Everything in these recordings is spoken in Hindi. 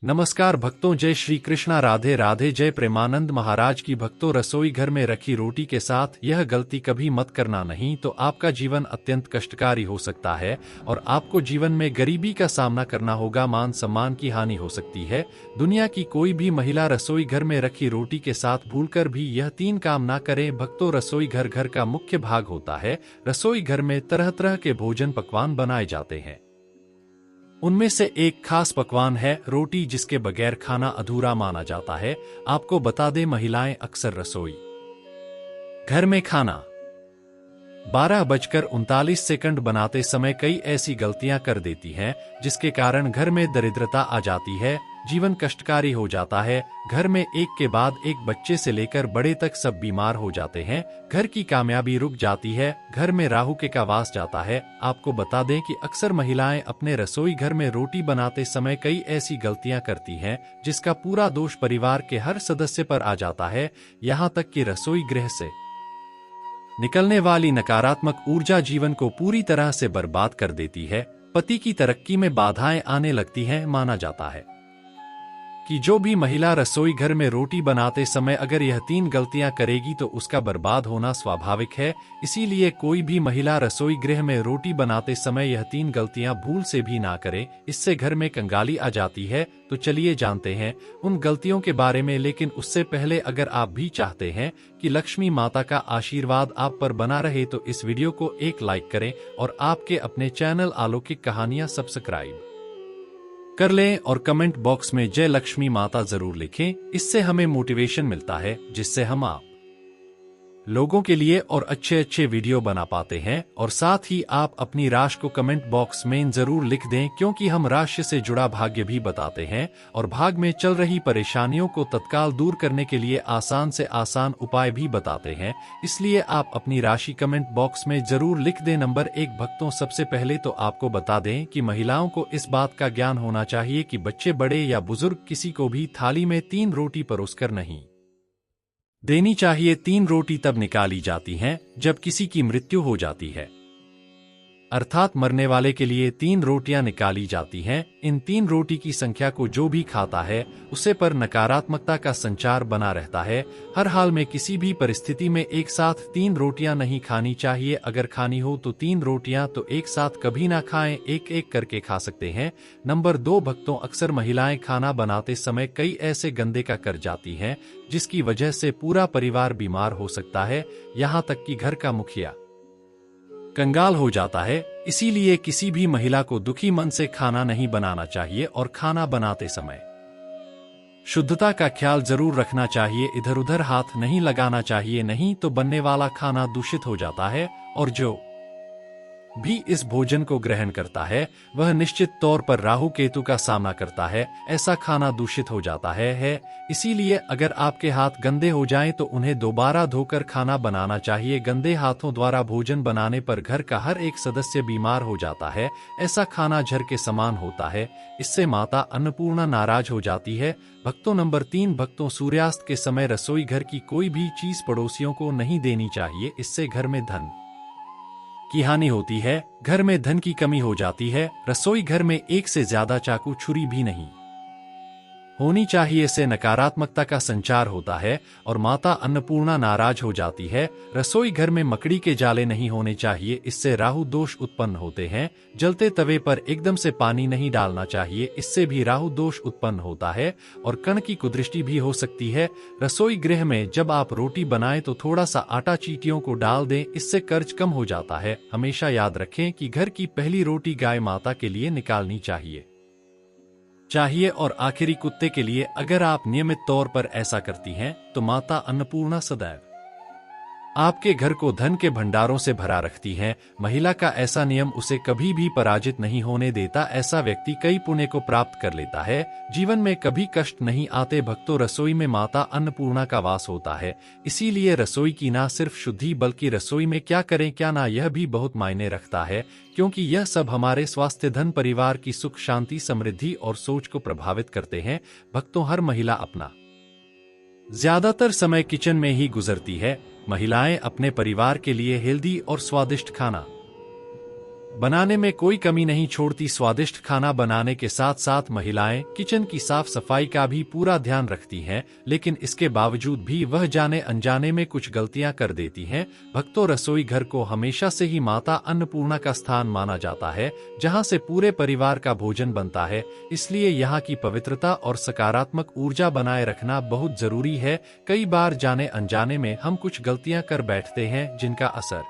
नमस्कार भक्तों, जय श्री कृष्णा, राधे राधे, जय प्रेमानंद महाराज की। भक्तों, रसोई घर में रखी रोटी के साथ यह गलती कभी मत करना, नहीं तो आपका जीवन अत्यंत कष्टकारी हो सकता है और आपको जीवन में गरीबी का सामना करना होगा, मान सम्मान की हानि हो सकती है। दुनिया की कोई भी महिला रसोई घर में रखी रोटी के साथ भूलकर भी यह 3 काम ना करे। भक्तों, रसोई घर घर का मुख्य भाग होता है। रसोई घर में तरह तरह के भोजन पकवान बनाए जाते हैं। उनमें से एक खास पकवान है रोटी, जिसके बगैर खाना अधूरा माना जाता है। आपको बता दें, महिलाएं अक्सर रसोई घर में खाना 12:39 बनाते समय कई ऐसी गलतियां कर देती हैं, जिसके कारण घर में दरिद्रता आ जाती है, जीवन कष्टकारी हो जाता है। घर में एक के बाद एक बच्चे से लेकर बड़े तक सब बीमार हो जाते हैं। घर की कामयाबी रुक जाती है, घर में राहु के का वास जाता है। आपको बता दें कि अक्सर महिलाएं अपने रसोई घर में रोटी बनाते समय कई ऐसी गलतियां करती हैं, जिसका पूरा दोष परिवार के हर सदस्य पर आ जाता है। यहाँ तक कि रसोई गृह से निकलने वाली नकारात्मक ऊर्जा जीवन को पूरी तरह से बर्बाद कर देती है। पति की तरक्की में बाधाएं आने लगती हैं। माना जाता है कि जो भी महिला रसोई घर में रोटी बनाते समय अगर यह 3 गलतियां करेगी तो उसका बर्बाद होना स्वाभाविक है। इसीलिए कोई भी महिला रसोई गृह में रोटी बनाते समय यह 3 गलतियां भूल से भी ना करे, इससे घर में कंगाली आ जाती है। तो चलिए जानते हैं उन गलतियों के बारे में। लेकिन उससे पहले अगर आप भी चाहते हैं कि लक्ष्मी माता का आशीर्वाद आप पर बना रहे तो इस वीडियो को एक लाइक करें और आपके अपने चैनल अलौकिक कहानियां सब्सक्राइब कर लें और कमेंट बॉक्स में जय लक्ष्मी माता जरूर लिखें। इससे हमें मोटिवेशन मिलता है, जिससे हम आप लोगों के लिए और अच्छे अच्छे वीडियो बना पाते हैं। और साथ ही आप अपनी राशि को कमेंट बॉक्स में जरूर लिख दें, क्योंकि हम राशि से जुड़ा भाग्य भी बताते हैं और भाग में चल रही परेशानियों को तत्काल दूर करने के लिए आसान से आसान उपाय भी बताते हैं। इसलिए आप अपनी राशि कमेंट बॉक्स में जरूर लिख दें। नंबर 1 भक्तों, सबसे पहले तो आपको बता दें कि महिलाओं को इस बात का ज्ञान होना चाहिए कि बच्चे, बड़े या बुजुर्ग, किसी को भी थाली में 3 रोटी परोसकर नहीं देनी चाहिए। 3 रोटी तब निकाली जाती हैं जब किसी की मृत्यु हो जाती है, अर्थात मरने वाले के लिए 3 रोटियां निकाली जाती हैं। इन 3 रोटी की संख्या को जो भी खाता है उसे पर नकारात्मकता का संचार बना रहता है। हर हाल में किसी भी परिस्थिति में एक साथ 3 रोटियां नहीं खानी चाहिए। अगर खानी हो तो 3 रोटियां तो एक साथ कभी ना खाएं, एक एक करके खा सकते हैं। नंबर 2 भक्तों, अक्सर महिलाएं खाना बनाते समय कई ऐसे गंदे का कर जाती हैं, जिसकी वजह से पूरा परिवार बीमार हो सकता है, यहाँ तक कि घर का मुखिया कंगाल हो जाता है। इसीलिए किसी भी महिला को दुखी मन से खाना नहीं बनाना चाहिए और खाना बनाते समय शुद्धता का ख्याल जरूर रखना चाहिए। इधर उधर हाथ नहीं लगाना चाहिए, नहीं तो बनने वाला खाना दूषित हो जाता है और जो भी इस भोजन को ग्रहण करता है वह निश्चित तौर पर राहु केतु का सामना करता है। ऐसा खाना दूषित हो जाता है। इसीलिए अगर आपके हाथ गंदे हो जाएं तो उन्हें दोबारा धोकर खाना बनाना चाहिए। गंदे हाथों द्वारा भोजन बनाने पर घर का हर एक सदस्य बीमार हो जाता है। ऐसा खाना जहर के समान होता है। इससे माता अन्नपूर्णा नाराज हो जाती है। भक्तों, नंबर 3 भक्तों, सूर्यास्त के समय रसोई घर की कोई भी चीज पड़ोसियों को नहीं देनी चाहिए। इससे घर में धन की हानि होती है, घर में धन की कमी हो जाती है। रसोई घर में एक से ज्यादा चाकू छुरी भी नहीं होनी चाहिए, से नकारात्मकता का संचार होता है और माता अन्नपूर्णा नाराज हो जाती है। रसोई घर में मकड़ी के जाले नहीं होने चाहिए, इससे राहु दोष उत्पन्न होते हैं। जलते तवे पर एकदम से पानी नहीं डालना चाहिए, इससे भी राहु दोष उत्पन्न होता है और कण की कुदृष्टि भी हो सकती है। रसोई गृह में जब आप रोटी बनाएं तो थोड़ा सा आटा चींटियों को डाल दें, इससे कर्ज कम हो जाता है। हमेशा याद रखें कि घर की पहली रोटी गाय माता के लिए निकालनी चाहिए। और आखिरी कुत्ते के लिए। अगर आप नियमित तौर पर ऐसा करती हैं तो माता अन्नपूर्णा सदैव आपके घर को धन के भंडारों से भरा रखती हैं। महिला का ऐसा नियम उसे कभी भी पराजित नहीं होने देता। ऐसा व्यक्ति कई पुण्य को प्राप्त कर लेता है, जीवन में कभी कष्ट नहीं आते। भक्तों, रसोई में माता अन्नपूर्णा का वास होता है। इसीलिए रसोई की ना सिर्फ शुद्धि बल्कि रसोई में क्या करें क्या ना, यह भी बहुत मायने रखता है, क्योंकि यह सब हमारे स्वास्थ्य, धन, परिवार की सुख शांति, समृद्धि और सोच को प्रभावित करते हैं। भक्तों, हर महिला अपना ज्यादातर समय किचन में ही गुजरती है। महिलाएं अपने परिवार के लिए हेल्दी और स्वादिष्ट खाना बनाने में कोई कमी नहीं छोड़ती। स्वादिष्ट खाना बनाने के साथ साथ महिलाएं किचन की साफ सफाई का भी पूरा ध्यान रखती हैं, लेकिन इसके बावजूद भी वह जाने अनजाने में कुछ गलतियां कर देती हैं। भक्तों, रसोई घर को हमेशा से ही माता अन्नपूर्णा का स्थान माना जाता है, जहां से पूरे परिवार का भोजन बनता है। इसलिए यहाँ की पवित्रता और सकारात्मक ऊर्जा बनाए रखना बहुत जरूरी है। कई बार जाने अनजाने में हम कुछ गलतियां कर बैठते हैं, जिनका असर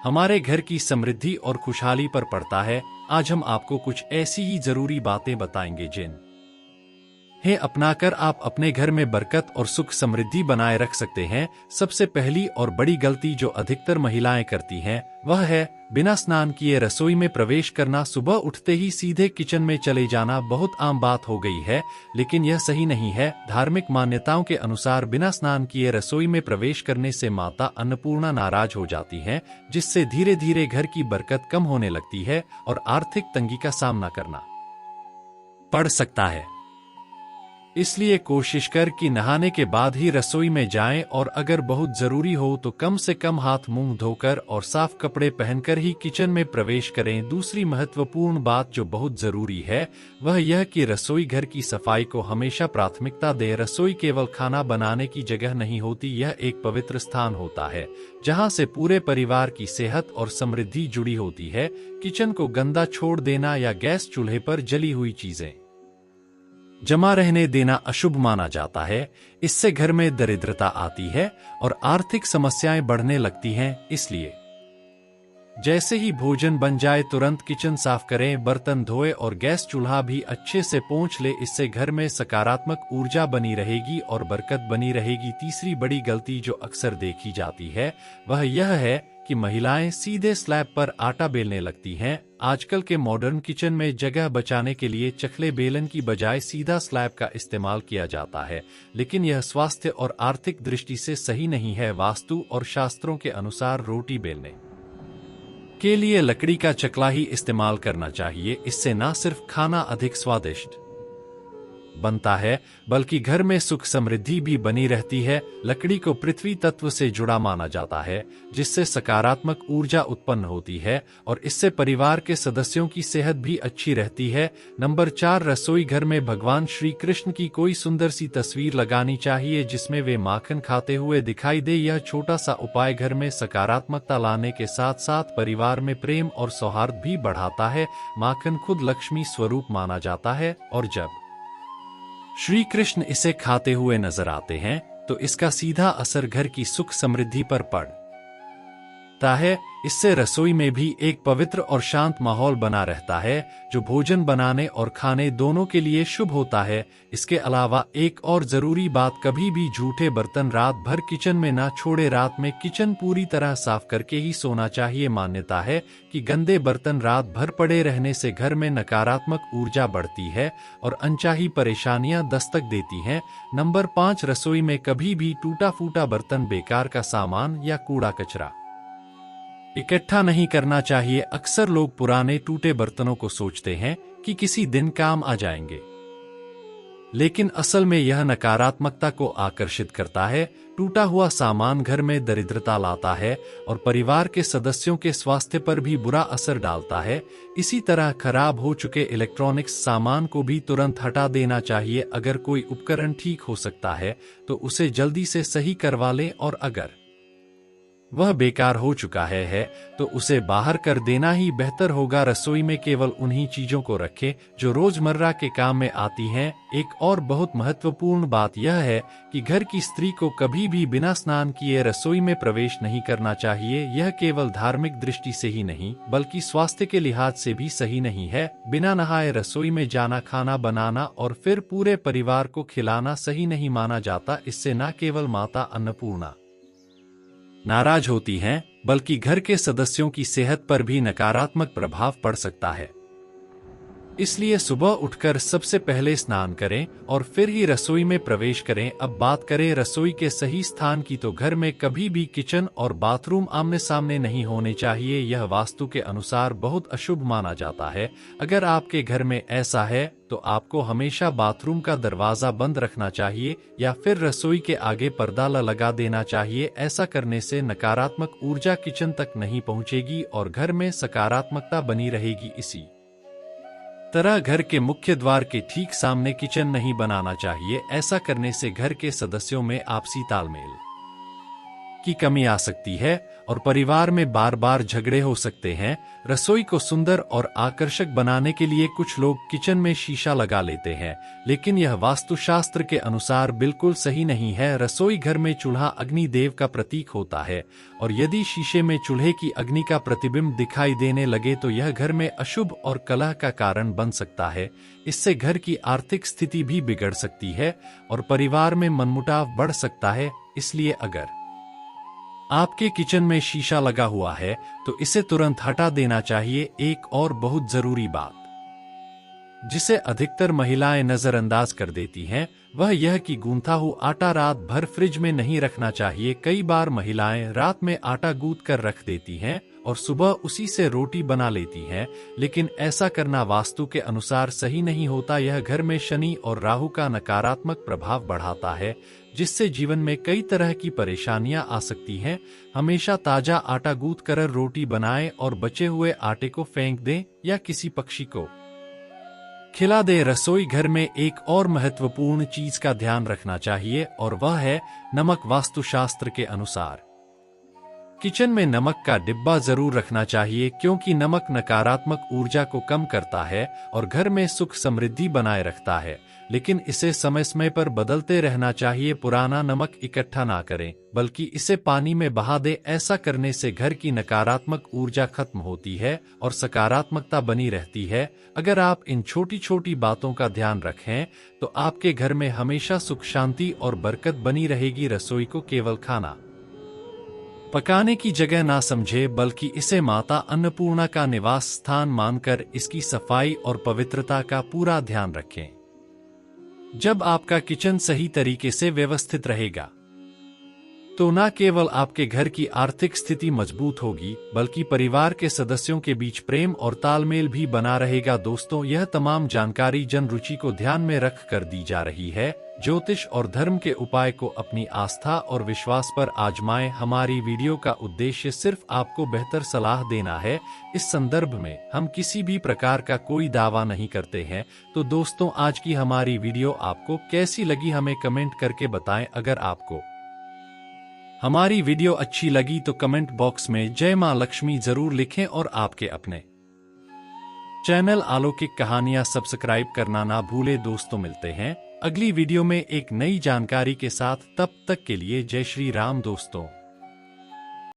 हमारे घर की समृद्धि और खुशहाली पर पड़ता है। आज हम आपको कुछ ऐसी ही जरूरी बातें बताएंगे जिन्हें अपनाकर आप अपने घर में बरकत और सुख समृद्धि बनाए रख सकते हैं। सबसे पहली और बड़ी गलती जो अधिकतर महिलाएं करती हैं, वह है बिना स्नान किए रसोई में प्रवेश करना। सुबह उठते ही सीधे किचन में चले जाना बहुत आम बात हो गई है, लेकिन यह सही नहीं है। धार्मिक मान्यताओं के अनुसार बिना स्नान किए रसोई में प्रवेश करने से माता अन्नपूर्णा नाराज हो जाती हैं, जिससे धीरे धीरे घर की बरकत कम होने लगती है और आर्थिक तंगी का सामना करना पड़ सकता है। इसलिए कोशिश कर कि नहाने के बाद ही रसोई में जाएं, और अगर बहुत जरूरी हो तो कम से कम हाथ मुंह धोकर और साफ कपड़े पहनकर ही किचन में प्रवेश करें। दूसरी महत्वपूर्ण बात जो बहुत जरूरी है, वह यह कि रसोई घर की सफाई को हमेशा प्राथमिकता दें। रसोई केवल खाना बनाने की जगह नहीं होती, यह एक पवित्र स्थान होता है जहां से पूरे परिवार की सेहत और समृद्धि जुड़ी होती है। किचन को गंदा छोड़ देना या गैस चूल्हे पर जली हुई चीजें जमा रहने देना अशुभ माना जाता है। इससे घर में दरिद्रता आती है और आर्थिक समस्याएं बढ़ने लगती हैं। इसलिए जैसे ही भोजन बन जाए तुरंत किचन साफ करें, बर्तन धोए और गैस चूल्हा भी अच्छे से पोंछ ले। इससे घर में सकारात्मक ऊर्जा बनी रहेगी और बरकत बनी रहेगी। तीसरी बड़ी गलती जो अक्सर देखी जाती है, वह यह है कि महिलाएं सीधे स्लैब पर आटा बेलने लगती हैं। आजकल के मॉडर्न किचन में जगह बचाने के लिए चकले बेलन की बजाय सीधा स्लैब का इस्तेमाल किया जाता है, लेकिन यह स्वास्थ्य और आर्थिक दृष्टि से सही नहीं है। वास्तु और शास्त्रों के अनुसार रोटी बेलने के लिए लकड़ी का चकला ही इस्तेमाल करना चाहिए। इससे न सिर्फ खाना अधिक स्वादिष्ट बनता है, बल्कि घर में सुख समृद्धि भी बनी रहती है। लकड़ी को पृथ्वी तत्व से जुड़ा माना जाता है, जिससे सकारात्मक ऊर्जा उत्पन्न होती है और इससे परिवार के सदस्यों की सेहत भी अच्छी रहती है। नंबर 4, रसोई घर में भगवान श्री कृष्ण की कोई सुंदर सी तस्वीर लगानी चाहिए जिसमें वे माखन खाते हुए दिखाई दे। यह छोटा सा उपाय घर में सकारात्मकता लाने के साथ साथ परिवार में प्रेम और सौहार्द भी बढ़ाता है। माखन खुद लक्ष्मी स्वरूप माना जाता है और जब श्री कृष्ण इसे खाते हुए नजर आते हैं तो इसका सीधा असर घर की सुख समृद्धि पर पड़ता है। इससे रसोई में भी एक पवित्र और शांत माहौल बना रहता है, जो भोजन बनाने और खाने दोनों के लिए शुभ होता है। इसके अलावा एक और जरूरी बात, कभी भी झूठे बर्तन रात भर किचन में ना छोड़े। रात में किचन पूरी तरह साफ करके ही सोना चाहिए। मान्यता है कि गंदे बर्तन रात भर पड़े रहने से घर में नकारात्मक ऊर्जा बढ़ती है और अनचाही परेशानियां दस्तक देती हैं। नंबर 5, रसोई में कभी भी टूटा फूटा बर्तन, बेकार का सामान या कूड़ा कचरा इकट्ठा नहीं करना चाहिए। अक्सर लोग पुराने टूटे बर्तनों को सोचते हैं कि किसी दिन काम आ जाएंगे, लेकिन असल में यह नकारात्मकता को आकर्षित करता है। टूटा हुआ सामान घर में दरिद्रता लाता है और परिवार के सदस्यों के स्वास्थ्य पर भी बुरा असर डालता है। इसी तरह खराब हो चुके इलेक्ट्रॉनिक्स सामान को भी तुरंत हटा देना चाहिए। अगर कोई उपकरण ठीक हो सकता है तो उसे जल्दी से सही करवा लें, और अगर वह बेकार हो चुका है तो उसे बाहर कर देना ही बेहतर होगा। रसोई में केवल उन्हीं चीजों को रखें जो रोजमर्रा के काम में आती हैं। एक और बहुत महत्वपूर्ण बात यह है कि घर की स्त्री को कभी भी बिना स्नान किए रसोई में प्रवेश नहीं करना चाहिए। यह केवल धार्मिक दृष्टि से ही नहीं, बल्कि स्वास्थ्य के लिहाज से भी सही नहीं है। बिना नहाए रसोई में जाना, खाना बनाना और फिर पूरे परिवार को खिलाना सही नहीं माना जाता। इससे न केवल माता अन्नपूर्णा नाराज होती हैं, बल्कि घर के सदस्यों की सेहत पर भी नकारात्मक प्रभाव पड़ सकता है। इसलिए सुबह उठकर सबसे पहले स्नान करें और फिर ही रसोई में प्रवेश करें। अब बात करें रसोई के सही स्थान की, तो घर में कभी भी किचन और बाथरूम आमने सामने नहीं होने चाहिए। यह वास्तु के अनुसार बहुत अशुभ माना जाता है। अगर आपके घर में ऐसा है तो आपको हमेशा बाथरूम का दरवाजा बंद रखना चाहिए या फिर रसोई के आगे पर्दा लगा देना चाहिए। ऐसा करने से नकारात्मक ऊर्जा किचन तक नहीं पहुंचेगी और घर में सकारात्मकता बनी रहेगी। इसी तरह घर के मुख्य द्वार के ठीक सामने किचन नहीं बनाना चाहिए। ऐसा करने से घर के सदस्यों में आपसी तालमेल की कमी आ सकती है और परिवार में बार बार झगड़े हो सकते हैं। रसोई को सुंदर और आकर्षक बनाने के लिए कुछ लोग किचन में शीशा लगा लेते हैं, लेकिन यह वास्तुशास्त्र के अनुसार बिल्कुल सही नहीं है। रसोई घर में चूल्हा अग्नि देव का प्रतीक होता है और यदि शीशे में चूल्हे की अग्नि का प्रतिबिंब दिखाई देने लगे तो यह घर में अशुभ और कलह का कारण बन सकता है। इससे घर की आर्थिक स्थिति भी बिगड़ सकती है और परिवार में मनमुटाव बढ़ सकता है। इसलिए अगर आपके किचन में शीशा लगा हुआ है तो इसे तुरंत हटा देना चाहिए। एक और बहुत जरूरी बात जिसे अधिकतर महिलाएं नजरअंदाज कर देती हैं वह यह कि गूंथा हुआ आटा रात भर फ्रिज में नहीं रखना चाहिए। कई बार महिलाएं रात में आटा गूंथ कर रख देती हैं और सुबह उसी से रोटी बना लेती हैं, लेकिन ऐसा करना वास्तु के अनुसार सही नहीं होता। यह घर में शनि और राहु का नकारात्मक प्रभाव बढ़ाता है, जिससे जीवन में कई तरह की परेशानियां आ सकती हैं। हमेशा ताजा आटा गूंथ कर रोटी बनाएं और बचे हुए आटे को फेंक दें या किसी पक्षी को खिला दे। रसोई घर में एक और महत्वपूर्ण चीज का ध्यान रखना चाहिए और वह है नमक। वास्तुशास्त्र के अनुसार किचन में नमक का डिब्बा जरूर रखना चाहिए, क्योंकि नमक नकारात्मक ऊर्जा को कम करता है और घर में सुख समृद्धि बनाए रखता है। लेकिन इसे समय समय पर बदलते रहना चाहिए। पुराना नमक इकट्ठा ना करें बल्कि इसे पानी में बहा दे। ऐसा करने से घर की नकारात्मक ऊर्जा खत्म होती है और सकारात्मकता बनी रहती है। अगर आप इन छोटी छोटी बातों का ध्यान रखें तो आपके घर में हमेशा सुख शांति और बरकत बनी रहेगी। रसोई को केवल खाना पकाने की जगह ना समझे बल्कि इसे माता अन्नपूर्णा का निवास स्थान मानकर इसकी सफाई और पवित्रता का पूरा ध्यान रखें। जब आपका किचन सही तरीके से व्यवस्थित रहेगा तो न केवल आपके घर की आर्थिक स्थिति मजबूत होगी बल्कि परिवार के सदस्यों के बीच प्रेम और तालमेल भी बना रहेगा। दोस्तों, यह तमाम जानकारी जन रुचि को ध्यान में रख कर दी जा रही है। ज्योतिष और धर्म के उपाय को अपनी आस्था और विश्वास पर आजमाएं। हमारी वीडियो का उद्देश्य सिर्फ आपको बेहतर सलाह देना है। इस संदर्भ में हम किसी भी प्रकार का कोई दावा नहीं करते हैं। तो दोस्तों, आज की हमारी वीडियो आपको कैसी लगी हमें कमेंट करके बताएं। अगर आपको हमारी वीडियो अच्छी लगी तो कमेंट बॉक्स में जय मां लक्ष्मी जरूर लिखें और आपके अपने चैनल अलौकिक कहानियां सब्सक्राइब करना ना भूले। दोस्तों, मिलते हैं अगली वीडियो में एक नई जानकारी के साथ। तब तक के लिए जय श्री राम दोस्तों।